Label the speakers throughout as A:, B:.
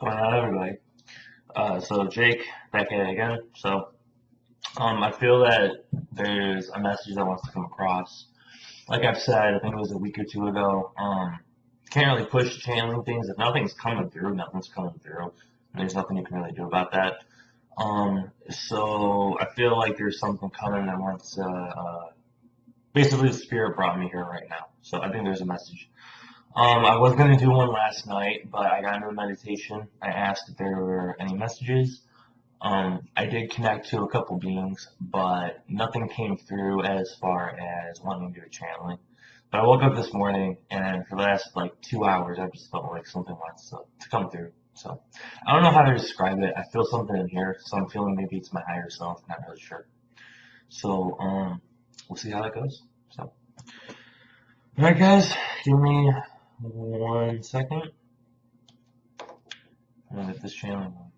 A: Going on, everybody? So Jake, back at it again. I feel that there's a message that wants to come across. Like I've said, I think it was a week or two ago. Can't really push channeling things. If nothing's coming through, nothing's coming through. There's nothing you can really do about that. So I feel like there's something coming that wants to. Basically, the spirit brought me here right now. So I think there's a message. I was gonna do one last night, but I got into a meditation. I asked if there were any messages. I did connect to a couple beings, but nothing came through as far as wanting to do a channeling. But I woke up this morning, and for the last like 2 hours, I just felt like something wants to come through. So I don't know how to describe it. I feel something in here, so I'm feeling maybe it's my higher self. Not really sure. So we'll see how that goes. So, all right, guys, give me 1 second. I'm gonna get this channeling on.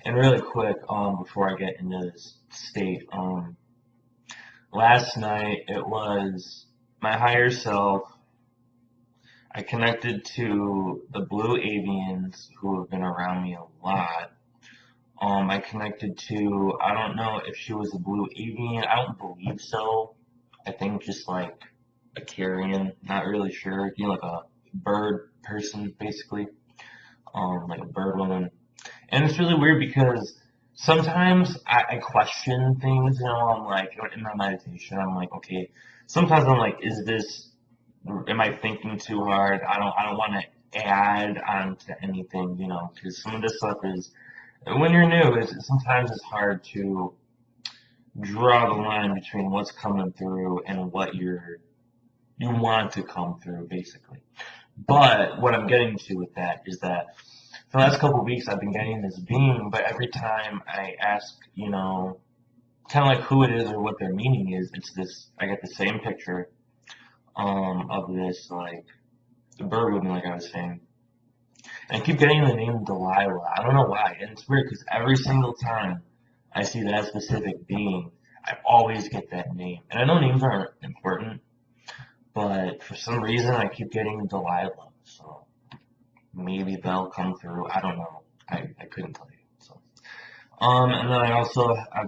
A: And really quick, before I get into this state, last night it was my higher self. I connected to the blue avians who have been around me a lot. I connected to, I don't know if she was a blue avian. I don't believe so. I think just like a carrion, not really sure. You know, like a bird person, basically. Like a bird woman. And it's really weird because sometimes I question things, I'm like, in my meditation, I'm like, okay, sometimes I'm like, am I thinking too hard? I don't want to add on to anything, because some of this stuff is, when you're new, sometimes it's hard to draw the line between what's coming through and what you want to come through, basically. But what I'm getting to with that is that for the last couple of weeks I've been getting this being, but every time I ask, kind of like who it is or what their meaning is, it's this, I get the same picture, of this, like, the bird woman, like I was saying. And I keep getting the name Delilah. I don't know why. And it's weird because every single time I see that specific being, I always get that name. And I know names aren't important, but for some reason I keep getting Delilah. So maybe they'll come through. I don't know. I couldn't tell you. So, and then I've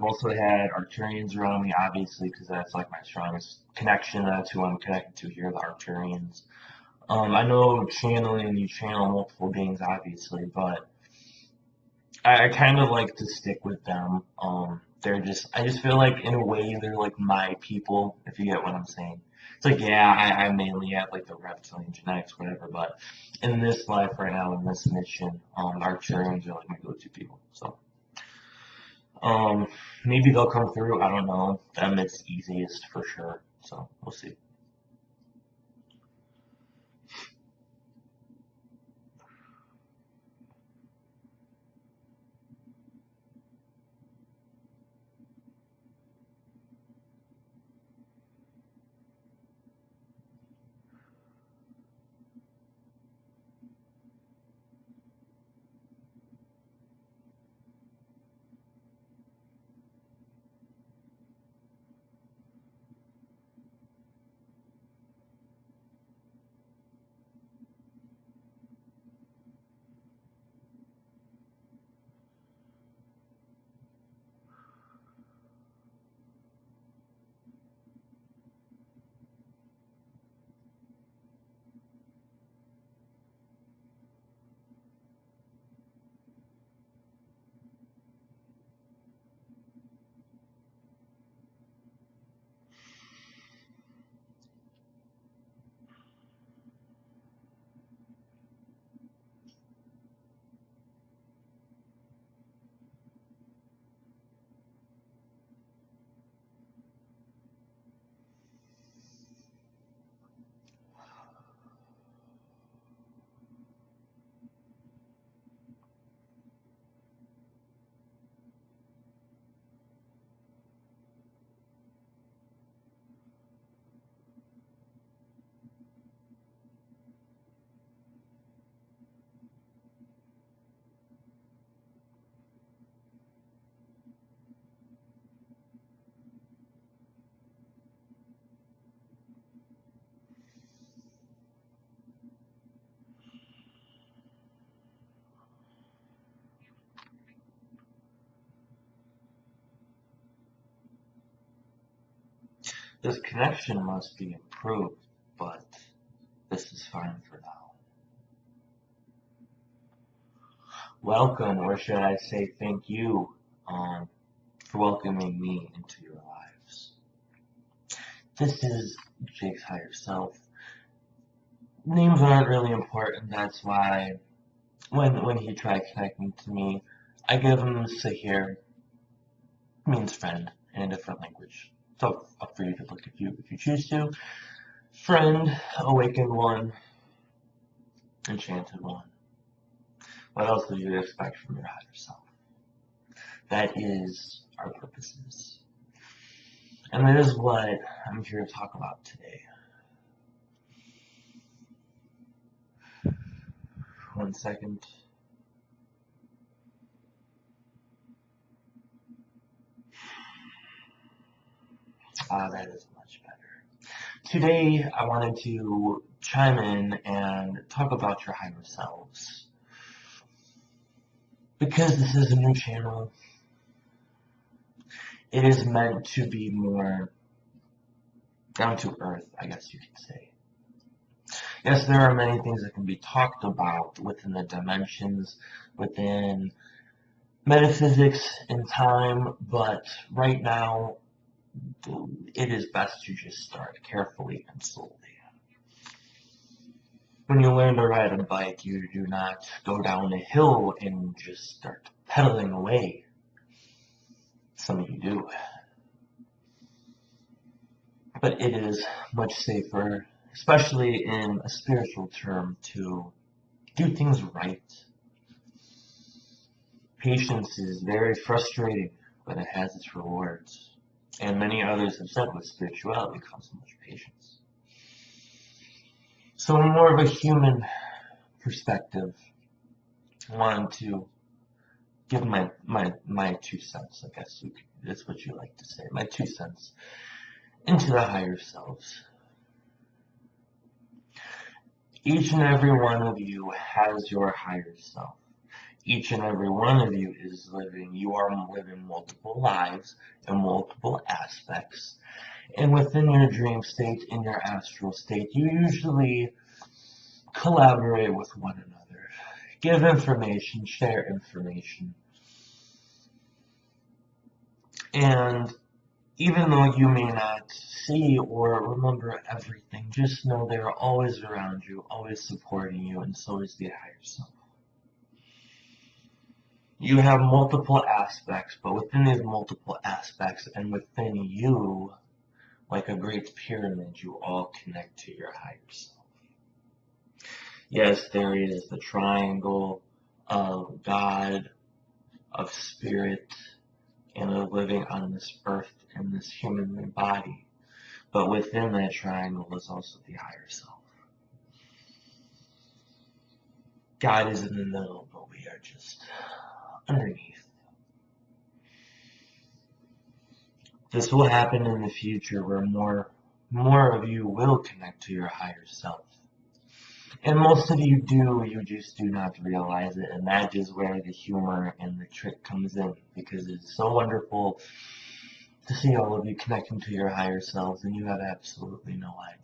A: also had Arcturians around me, obviously, because that's like my strongest connection. That's who I'm connected to here, the Arcturians. I know channeling, you channel multiple beings, obviously, but I kind of like to stick with them. I just feel like in a way they're like my people, if you get what I'm saying. It's like, yeah, I mainly have like the reptilian genetics, whatever, but in this life right now, in this mission, Arcturians are like my go-to people. So, maybe they'll come through. I don't know. Them, it's easiest for sure. So we'll see. This connection must be improved, but this is fine for now. Welcome, or should I say thank you, for welcoming me into your lives. This is Jake's higher self. Names aren't really important, that's why when he tried connecting to me, I give him Sahir, means friend, in a different language. So up for you to look if you choose to. Friend, awakened one, enchanted one. What else would you expect from your higher self? That is our purposes. And that is what I'm here to talk about today. One second. That is much better. Today, I wanted to chime in and talk about your higher selves. Because this is a new channel, it is meant to be more down to earth, I guess you could say. Yes, there are many things that can be talked about within the dimensions, within metaphysics and time, but right now, it is best to just start carefully and slowly. When you learn to ride a bike, you do not go down a hill and just start pedaling away. Some of you do. But it is much safer, especially in a spiritual term, to do things right. Patience is very frustrating, but it has its rewards. And many others have said with spirituality comes so much patience. So in more of a human perspective, I wanted to give my 2 cents, I guess that's what you like to say, my 2 cents into the higher selves. Each and every one of you has your higher self. Each and every one of you is you are living multiple lives in multiple aspects. And within your dream state, in your astral state, you usually collaborate with one another. Give information, share information. And even though you may not see or remember everything, just know they are always around you, always supporting you, and so is the higher self. You have multiple aspects, but within these multiple aspects and within you, like a great pyramid, you all connect to your higher self. Yes, there is the triangle of God, of spirit, and of living on this earth in this human body. But within that triangle is also the higher self. God is in the middle, but we are just underneath. This will happen in the future where more of you will connect to your higher self. And most of you do, you just do not realize it, and that is where the humor and the trick comes in, because it's so wonderful to see all of you connecting to your higher selves, and you have absolutely no idea.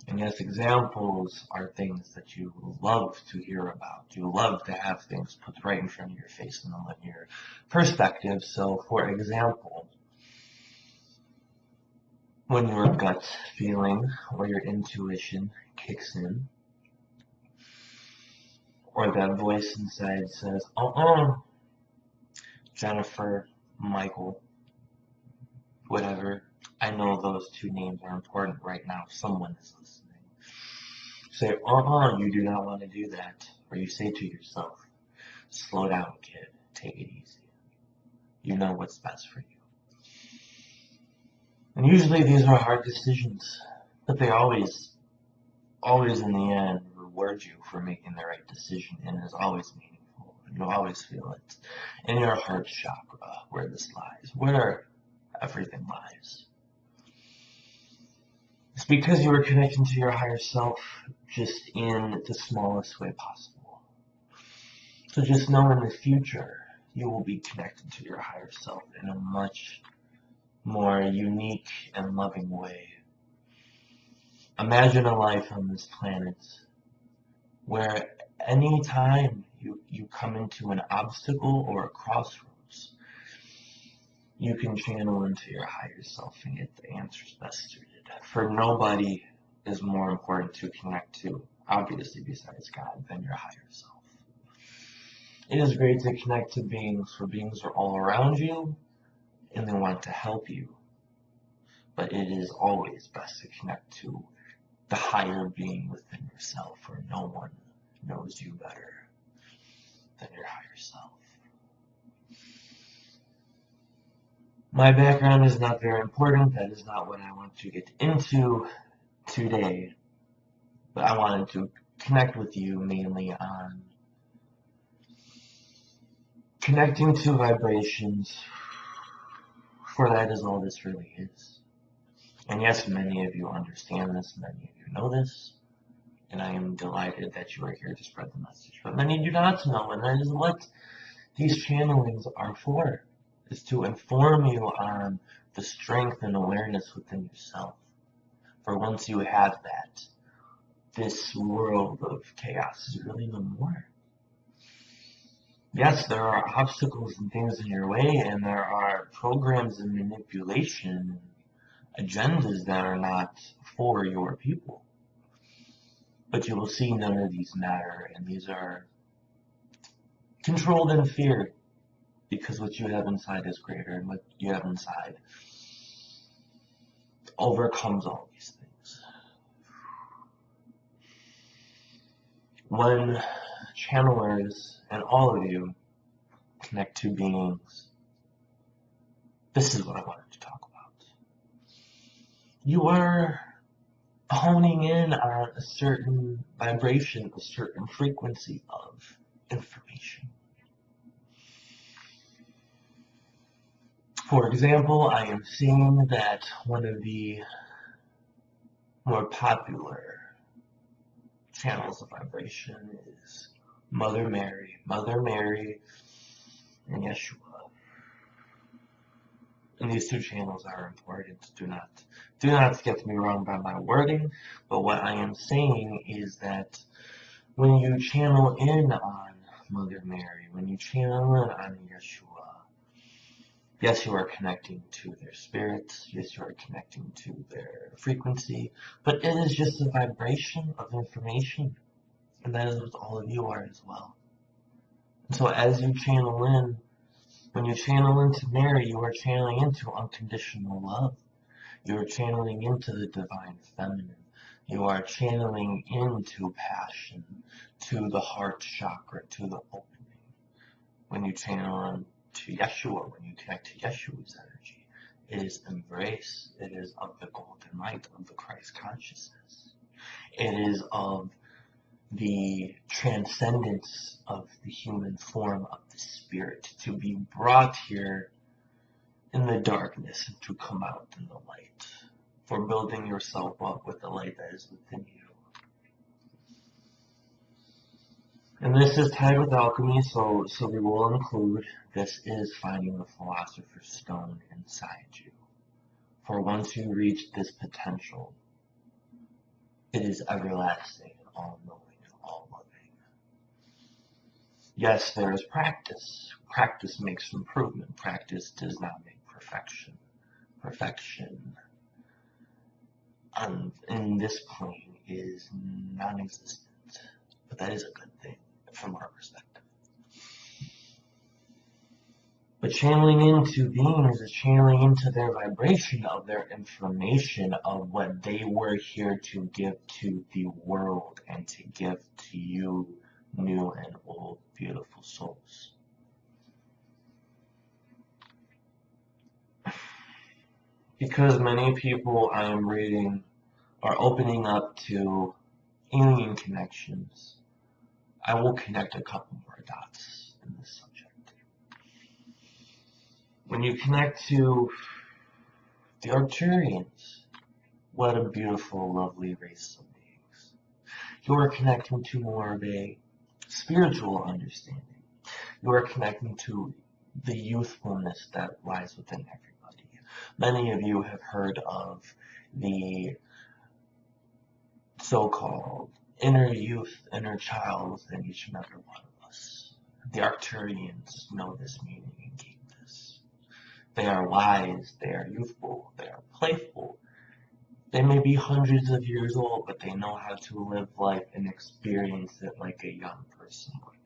A: And yes, examples are things that you love to hear about. You love to have things put right in front of your face and on your perspective. So, for example, when your gut feeling or your intuition kicks in, or that voice inside says, Jennifer, Michael, whatever, I know those 2 names are important right now. Someone is listening. Say, you do not want to do that. Or you say to yourself, slow down, kid. Take it easy. You know what's best for you. And usually these are hard decisions, but they always in the end reward you for making the right decision, and it's always meaningful. You'll always feel it in your heart chakra, where this lies, where everything lies. It's because you are connecting to your higher self just in the smallest way possible. So just know in the future, you will be connected to your higher self in a much more unique and loving way. Imagine a life on this planet where any time you come into an obstacle or a crossroads, you can channel into your higher self and get the answers best suited. For nobody is more important to connect to, obviously besides God, than your higher self. It is great to connect to beings, for beings are all around you and they want to help you. But it is always best to connect to the higher being within yourself, for no one knows you better than your higher self. My background is not very important. That is not what I want to get into today. But I wanted to connect with you mainly on connecting to vibrations, for that is all this really is. And yes, many of you understand this, many of you know this, and I am delighted that you are here to spread the message. But many do not know, and that is what these channelings are for, is to inform you on the strength and awareness within yourself. For once you have that, this world of chaos is really no more. Yes, there are obstacles and things in your way, and there are programs and manipulation agendas that are not for your people. But you will see none of these matter, and these are controlled in fear, because what you have inside is greater, and what you have inside overcomes all these things. When channelers and all of you connect to beings, this is what I wanted to talk about. You are honing in on a certain vibration, a certain frequency of information. For example, I am seeing that one of the more popular channels of vibration is Mother Mary and Yeshua. And these two channels are important. Do not get me wrong by my wording, but what I am saying is that when you channel in on Mother Mary, when you channel in on Yeshua, yes, you are connecting to their spirits, yes, you are connecting to their frequency, but it is just a vibration of information, and that is what all of you are as well. And so as you channel in, when you channel into Mary, you are channeling into unconditional love. You are channeling into the divine feminine. You are channeling into passion, to the heart chakra, to the opening. When you channel into Yeshua, when you connect to Yeshua's energy, it is embrace. It is of the golden light of the Christ consciousness. It is of the transcendence of the human form of the spirit, to be brought here in the darkness and to come out in the light, for building yourself up with the light that is within you. And this is tied with alchemy, so we will include, this is finding the philosopher's stone inside you. For once you reach this potential, it is everlasting and all-knowing and all-loving. Yes, there is practice. Practice makes improvement. Practice does not make perfection. Perfection in this plane is non-existent. But that is a good thing from our perspective. But channeling into beings is channeling into their vibration of their information of what they were here to give to the world and to give to you, new and old, beautiful souls. Because many people I am reading are opening up to alien connections, I will connect a couple more dots in this subject. When you connect to the Arcturians, what a beautiful, lovely race of beings. You are connecting to more of a spiritual understanding. You are connecting to the youthfulness that lies within everybody. Many of you have heard of the so-called inner youth, inner child within each and every one of us. The Arcturians know this meaning and keep this. They are wise, they are youthful, they are playful. They may be hundreds of years old, but they know how to live life and experience it like a young person would,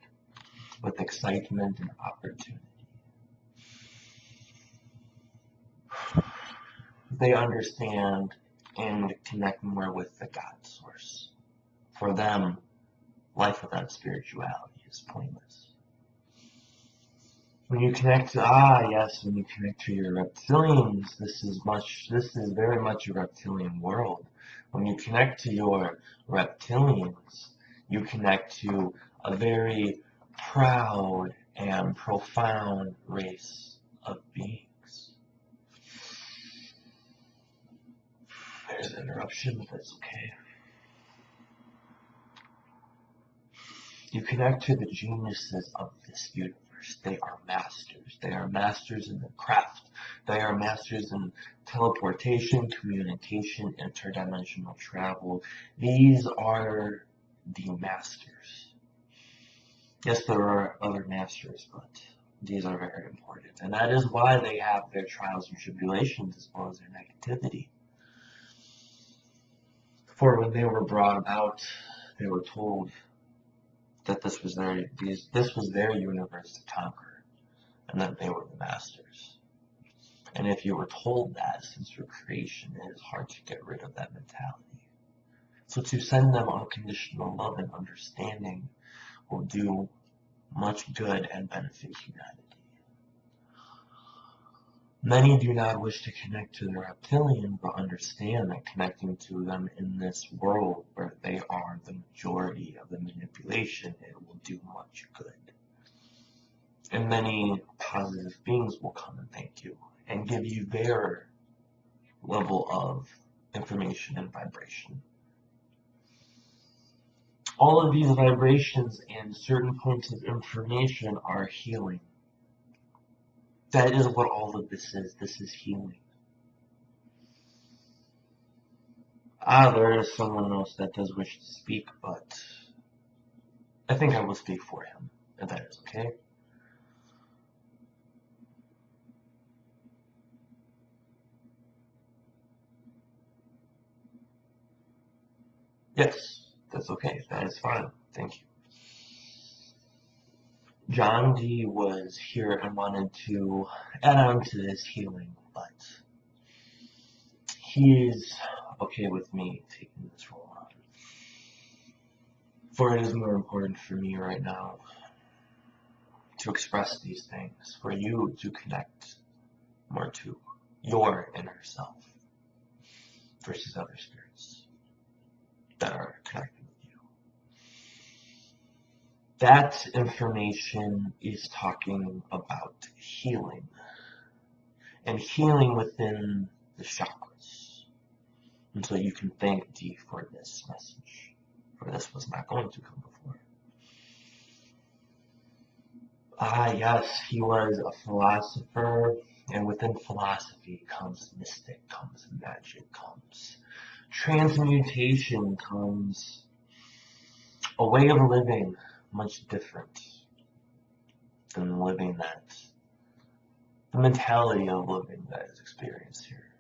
A: with excitement and opportunity. They understand and connect more with the God source. For them, life without spirituality is pointless. When you connect to, when you connect to your reptilians, this is very much a reptilian world. When you connect to your reptilians, you connect to a very proud and profound race of beings. There's an interruption, but that's okay. You connect to the geniuses of this universe. They are masters. They are masters in their craft. They are masters in teleportation, communication, interdimensional travel. These are the masters. Yes, there are other masters, but these are very important. And that is why they have their trials and tribulations as well as their negativity. For when they were brought about, they were told that this was their universe to conquer, and that they were the masters. And if you were told that since your creation, it is hard to get rid of that mentality. So to send them unconditional love and understanding will do much good and benefit humanity. Many do not wish to connect to the reptilian, but understand that connecting to them in this world where they are the majority of the manipulation, it will do much good. And many positive beings will come and thank you and give you their level of information and vibration. All of these vibrations and certain points of information are healing. That is what all of this is. This is healing. There is someone else that does wish to speak, but I think I will speak for him, if that is okay. Yes, that's okay. That is fine. Thank you. John D was here and wanted to add on to this healing, but he is okay with me taking this role on. For it is more important for me right now to express these things, for you to connect more to your inner self versus other spirits that are connected with you. That information is talking about healing, and healing within the chakras. And so you can thank D for this message, for this was not going to come before. Yes, he was a philosopher, and within philosophy comes mystic, comes magic, comes transmutation, comes a way of living much different than living that, the mentality of living that is experienced here.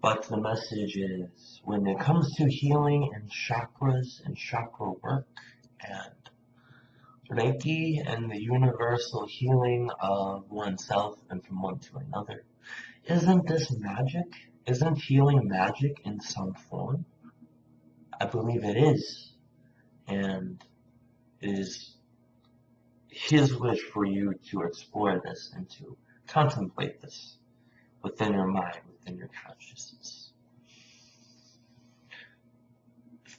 A: But the message is, when it comes to healing and chakras and chakra work and Reiki and the universal healing of oneself and from one to another, isn't this magic? Isn't healing magic in some form? I believe it is. And it is his wish for you to explore this and to contemplate this within your mind, within your consciousness.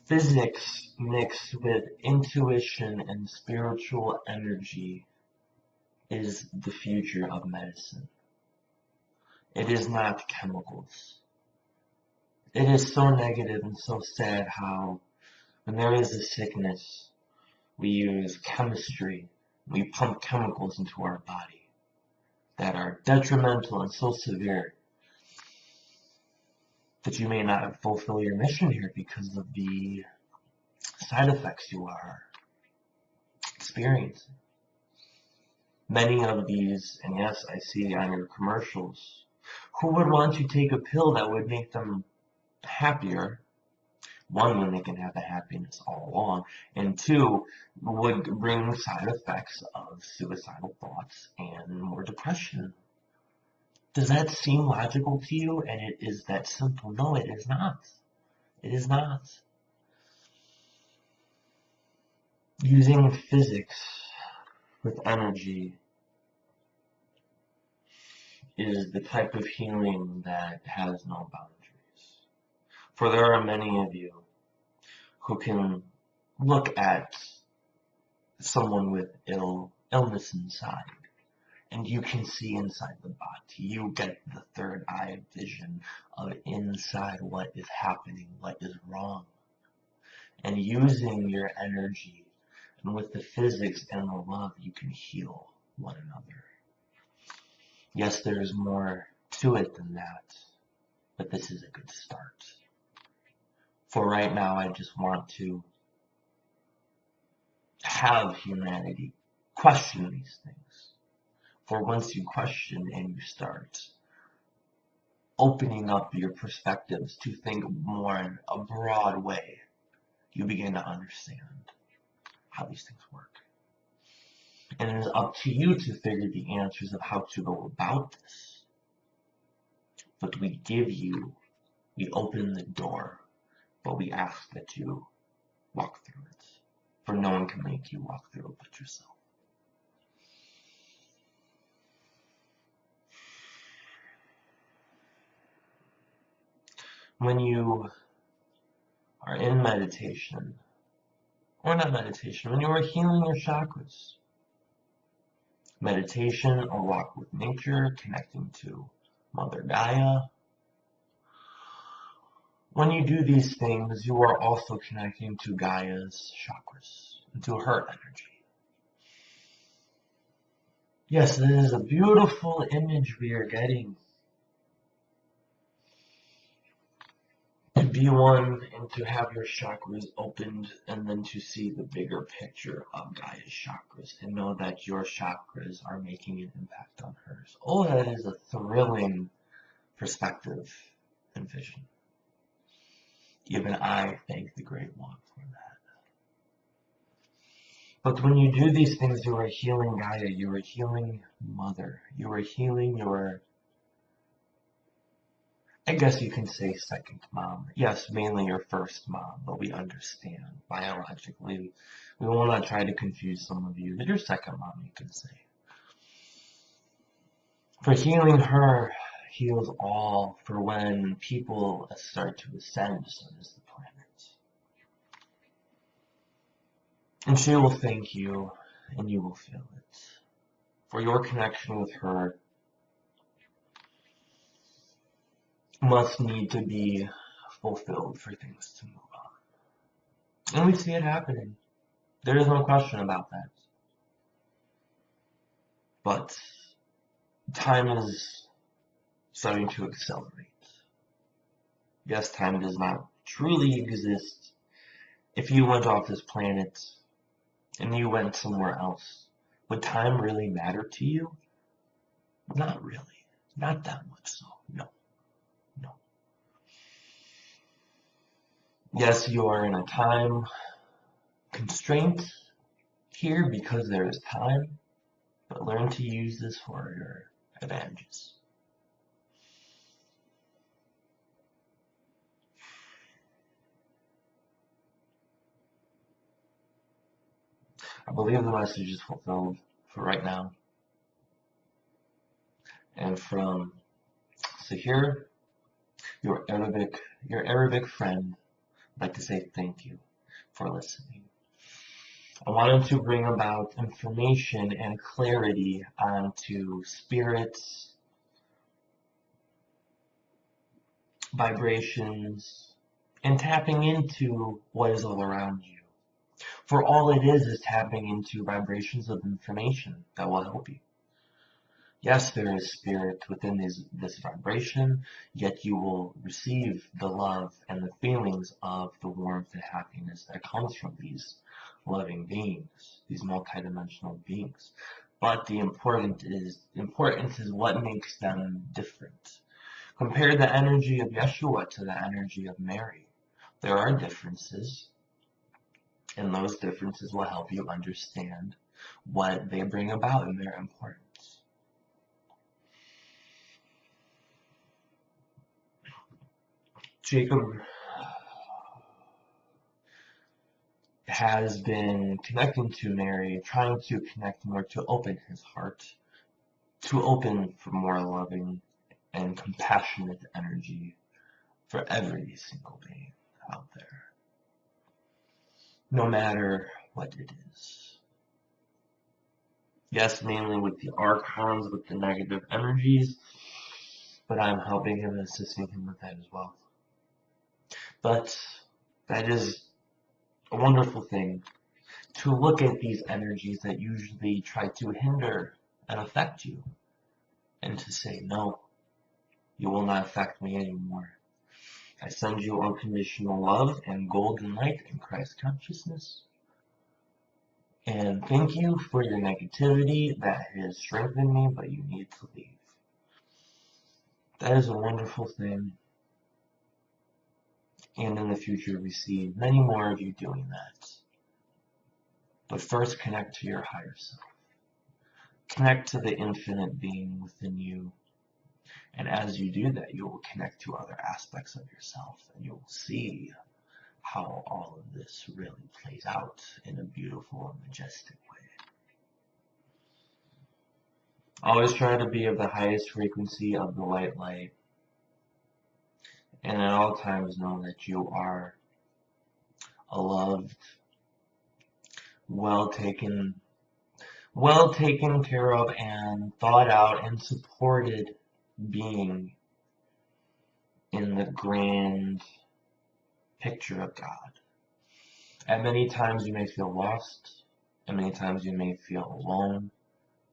A: Physics mixed with intuition and spiritual energy is the future of medicine. It is not chemicals. It is so negative and so sad how when there is a sickness, we use chemistry, we pump chemicals into our body that are detrimental and so severe that you may not fulfill your mission here because of the side effects you are experiencing. Many of these, and yes, I see on your commercials, who would want to take a pill that would make them happier? One, when they can have the happiness all along, and two, would bring side effects of suicidal thoughts and more depression. Does that seem logical to you? And it is that simple? No, it is not. It is not. Using physics with energy is the type of healing that has no boundaries. For there are many of you who can look at someone with illness inside, and you can see inside the body. You get the third eye vision of inside what is happening, what is wrong. And using your energy and with the physics and the love, you can heal one another. Yes, there is more to it than that, but this is a good start. For right now, I just want to have humanity question these things. For once you question and you start opening up your perspectives to think more in a broad way, you begin to understand how these things work. And it is up to you to figure the answers of how to go about this. But we open the door, but we ask that you walk through it. For no one can make you walk through it but yourself. When you are in meditation, or not meditation, when you are healing your chakras, meditation or walk with nature, connecting to Mother Gaia. When you do these things, you are also connecting to Gaia's chakras, and to her energy. Yes, it is a beautiful image we are getting. To be one and to have your chakras opened, and then to see the bigger picture of Gaia's chakras and know that your chakras are making an impact on hers. Oh, that is a thrilling perspective and vision. Even I thank the Great One for that. But when you do these things, you are healing Gaia, you are healing Mother, you are healing your, I guess you can say, second mom. Yes, mainly your first mom, but we understand biologically. We will not try to confuse some of you. But your second mom, you can say. For healing her heals all. For when people start to ascend, so does the planet. And she will thank you, and you will feel it. For your connection with her must need to be fulfilled for things to move on. And we see it happening. There is no question about that. But time is starting to accelerate. Yes, time does not truly exist. If you went off this planet and you went somewhere else, would time really matter to you? Not really. Not that much so. No. No. Yes, you are in a time constraint here because there is time, but learn to use this for your advantages. I believe the message is fulfilled for right now. And from Sahir, your Arabic friend, I'd like to say thank you for listening. I wanted to bring about information and clarity onto spirits, vibrations, and tapping into what is all around you. For all it is tapping into vibrations of information that will help you. Yes, there is spirit within this vibration, yet you will receive the love and the feelings of the warmth and happiness that comes from these loving beings, these multidimensional beings. But the importance is what makes them different. Compare the energy of Yeshua to the energy of Mary. There are differences, and those differences will help you understand what they bring about and their importance. Jacob has been connecting to Mary, trying to connect more, to open his heart, to open for more loving and compassionate energy for every single being out there, no matter what it is. Yes, mainly with the archons, with the negative energies, but I'm helping him and assisting him with that as well. But that is a wonderful thing, to look at these energies that usually try to hinder and affect you, and to say, no, you will not affect me anymore. I send you unconditional love and golden light in Christ consciousness. And thank you for your negativity that has strengthened me, but you need to leave. That is a wonderful thing. And in the future, we see many more of you doing that. But first, connect to your higher self. Connect to the infinite being within you. And as you do that, you will connect to other aspects of yourself, and you will see how all of this really plays out in a beautiful and majestic way. Always try to be of the highest frequency of the light, and at all times know that you are a loved, well taken care of, and thought out and supported being in the grand picture of God. At many times you may feel lost, at many times you may feel alone,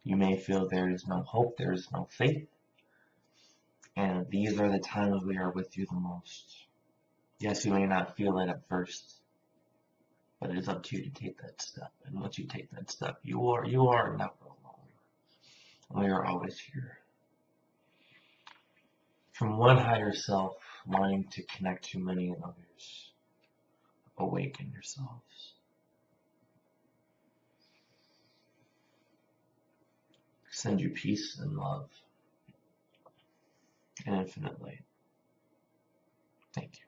A: you may feel there is no hope, there is no faith, and these are the times we are with you the most. Yes, you may not feel it at first, but it is up to you to take that step. And once you take that step, you are never alone. We are always here. From one higher self, wanting to connect to many others, awaken yourselves. Send you peace and love and infinite light. Thank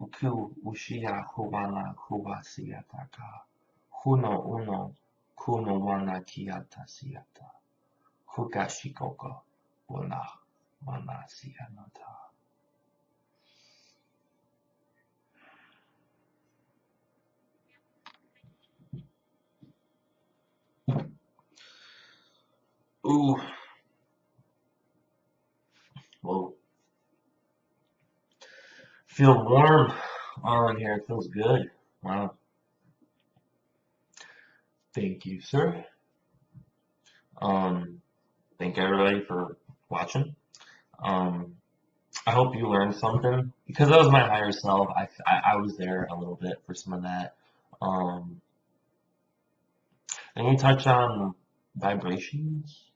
A: you. Uku ushia huwana hubasiataka. Huno uno kuno wana kiata siata. Hukashikoko wana wana sianata. Ooh. Whoa. Feel warm on here. It feels good. Wow. Thank you, sir. Thank everybody for watching. I hope you learned something, because that was my higher self. I was there a little bit for some of that. And you touch on vibrations,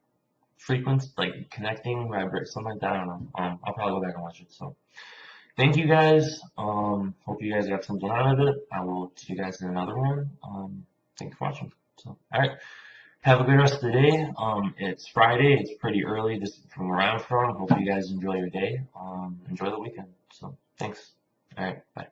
A: frequency, like connecting, vibrate, something like that. I don't know. I'll probably go back and watch it. So, thank you guys. Hope you guys got something out of it. I will see you guys in another one. Thanks for watching. So, all right. Have a good rest of the day. It's Friday. It's pretty early just from where I'm from. Hope you guys enjoy your day. Enjoy the weekend. So, thanks. All right. Bye.